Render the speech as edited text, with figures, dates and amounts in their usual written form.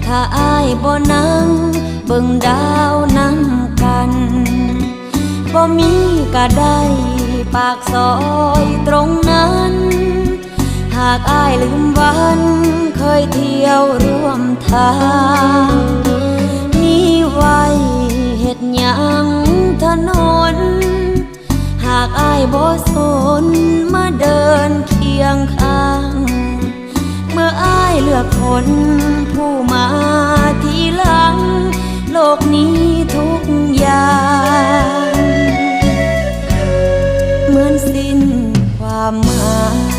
ถ้าอ้ายบ่นั่งเบิ่งดาวนำกันบ่มีก็ได้ปากซอยตรงนั้นหากอ้ายลืมวันเคยเที่ยวร่วมทางมีไว้เฮ็ดหยังถนนหากอ้ายบ่สนมาเดินเคียงข้างเมื่ออ้ายเลือกคนผู้มาทีหลังโลกนี้ทุกอย่างเหมือนสิ้นความหมาย